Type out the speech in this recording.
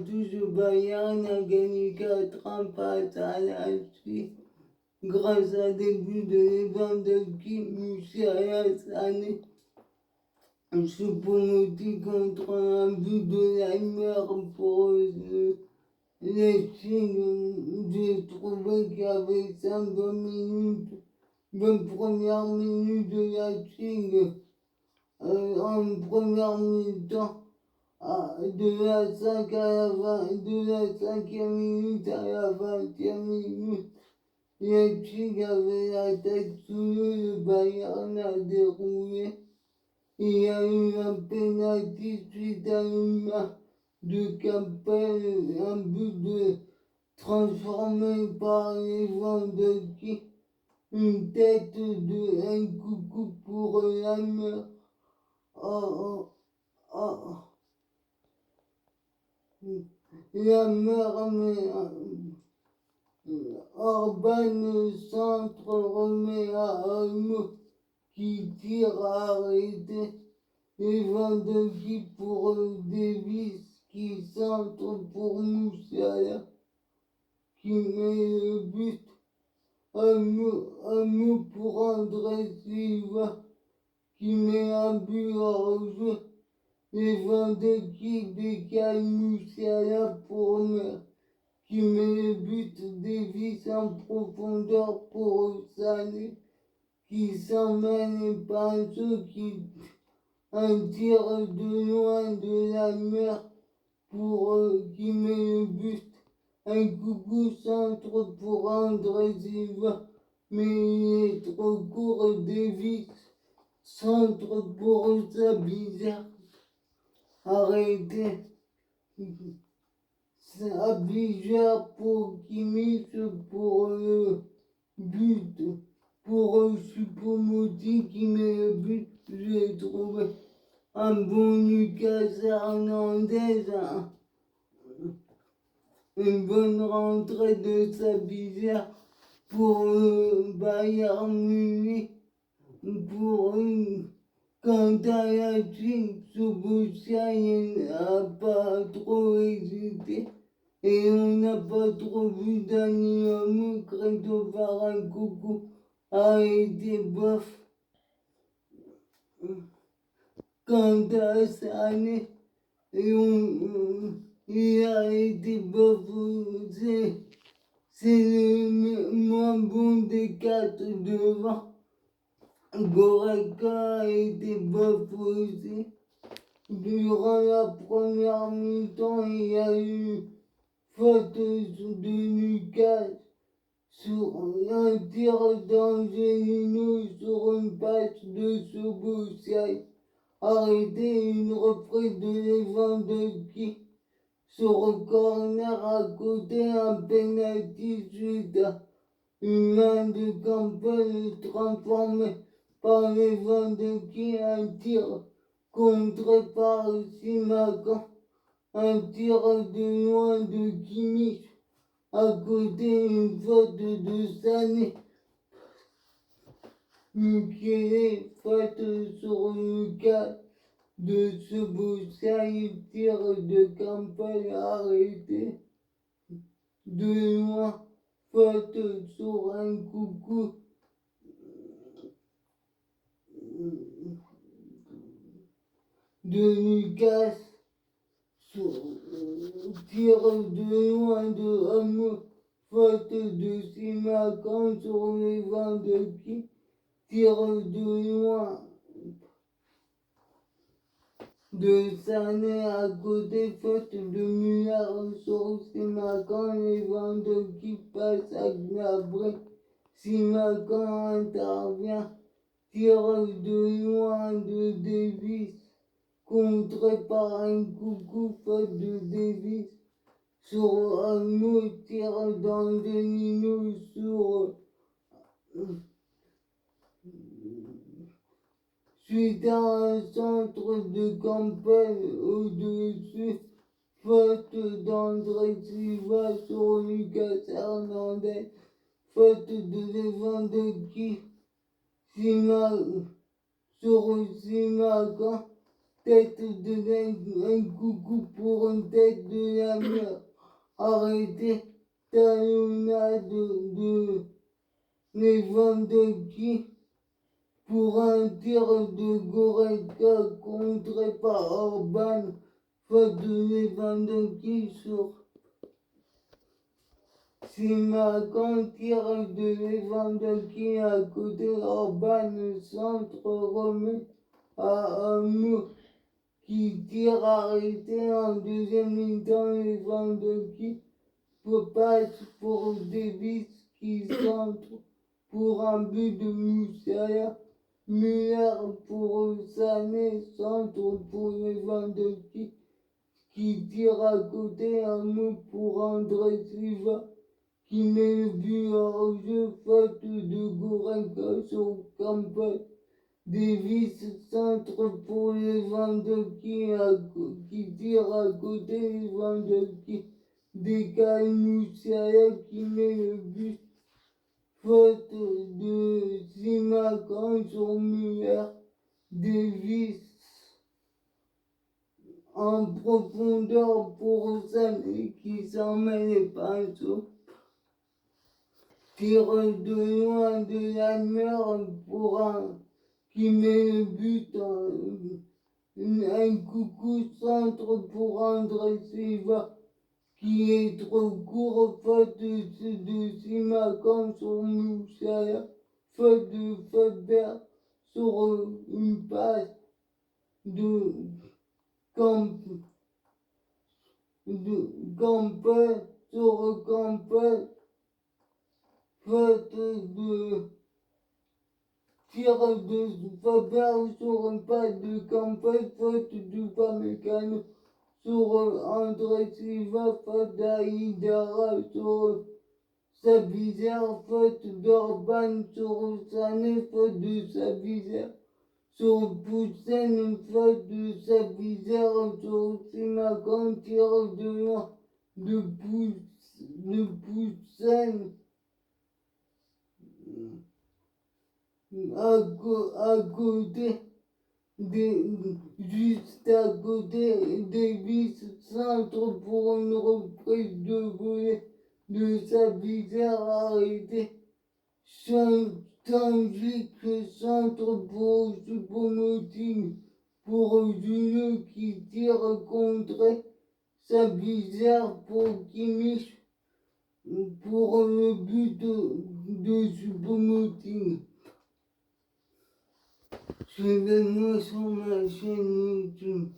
touche au Bayern a gagné 4-1 face à la Suisse grâce à des buts de Lewandowski, Musiala, Sané, Choupo-Moting contre un but de Leimer pour le Leipzig. J'ai trouvé qu'il y avait 5 minutes de première minute de Leipzig en première mi-temps. De la 5 à la 20, de la 5e minute à la 20e minute, Leipzig avait la tête sous l'eau, le Bayern a déroulé. Il y a eu un pénalty suite à une main de Capel, un but transformé par Lewandowski, une tête de Nkunku pour Leimer. Leimer, mais Orban centre remet à Olmo qui tire à arrêter. Lewandowski pour Davis qui centre pour Musiala qui met le but. Olmo pour André Silva qui met un but hors jeu. Lewandowski décale Musiala pour Mer qui met le but. Davis en profondeur pour Sané qui s'emmène et Pinceau qui un tir de loin de la mer pour qui met le but. Un coucou centre pour André Silva, mais il est trop court. Davis centre pour Sabitzer. Arrêtez. Sabitzer pour Kimmich pour le but. Pour Choupo-Moting qui met le but, j'ai trouvé un bon Lucas Hernandez, une bonne rentrée de Sabitzer pour le Bayern Munich. Pour quant à la Chine, Szoboszlai n'a pas trop hésité et on n'a pas trop vu Dani Olmo. Christopher Nkunku a été bof. Quant à Sané, il a été bof. C'est le moins bon des 4 devant. Goretzka a été bof aussi. Durant la première mi-temps, il y a eu faute de Lucas sur un tir d'Angelino sur une passe de Szoboszlai. Arrêté une reprise de Lewandowski sur le corner à côté, un penalty suite à une main de Campbell transformée par Lewandowski, un tir contré par Simakan, un tir de loin de Kimmich, à côté une faute de Sané. Mukele, faute sur Lucas de Szoboszlai, tir de Campbell arrêté de loin, faute sur un coucou de Lucas, tir de loin de Olmo, faute de Simakan sur Lewandowski, tir de loin de Sané à côté, faute de Müller sur Simakan. Lewandowski passe à Gnabry, Simakan intervient, tir de loin de Davis, contré par un coucou, faute de Davis sur Olmo, tir d'Angelino sur suite à un centre de Campbell au-dessus, faute d'André Silva sur Lucas Hernandez, faute de Lewandowski sur Simakan, tête de la, un coucou pour une tête de la mer. Arrêtez talonnade de Lewandowski pour un tir de Goretzka contré par Orban. Faute de Lewandowski sur Simakan, tir de Lewandowski à côté, Orban, le centre remet à Amo qui tire arrêté en deuxième mi-temps. Lewandowski passe pour Davis qui centre pour un but de Moussala. Müller pour Sané, centre pour Lewandowski qui tire à côté, un mot pour André Silva qui met le but hors jeu, faute de Goretzka sur Campbell. Davis centre pour Lewandowski qui tire à côté, Lewandowski décale Moussala qui met le but. Faute de Simakan sur Müller. Davis en profondeur pour Sané qui s'en met les pinceaux. Tire de loin de la mer pour un qui met le but. Un coucou centre pour André Silva qui est trop court, faute de Simakan sur Moussala, faute de Faber sur une passe de Campbell sur Campbell, faute de tir de Faber sur une passe de Campbell, faute de Pamecano sur André Silva, faute d'Aïdara sur Sabitzer, faute d'Orban sur Sané, faute de Sabitzer sur Poutsen, faute de Sabitzer sur Simakan, tir de loin de Poutsen à côté. Juste à côté, Davis centre pour une reprise de volée de Sabitzer arrêté. Tangique centre pour Choupo-Moting pour Julio qui tire contre Sabitzer pour Kimmich pour le but de Choupo-Moting. Suivez-moi sur ma chaîne YouTube.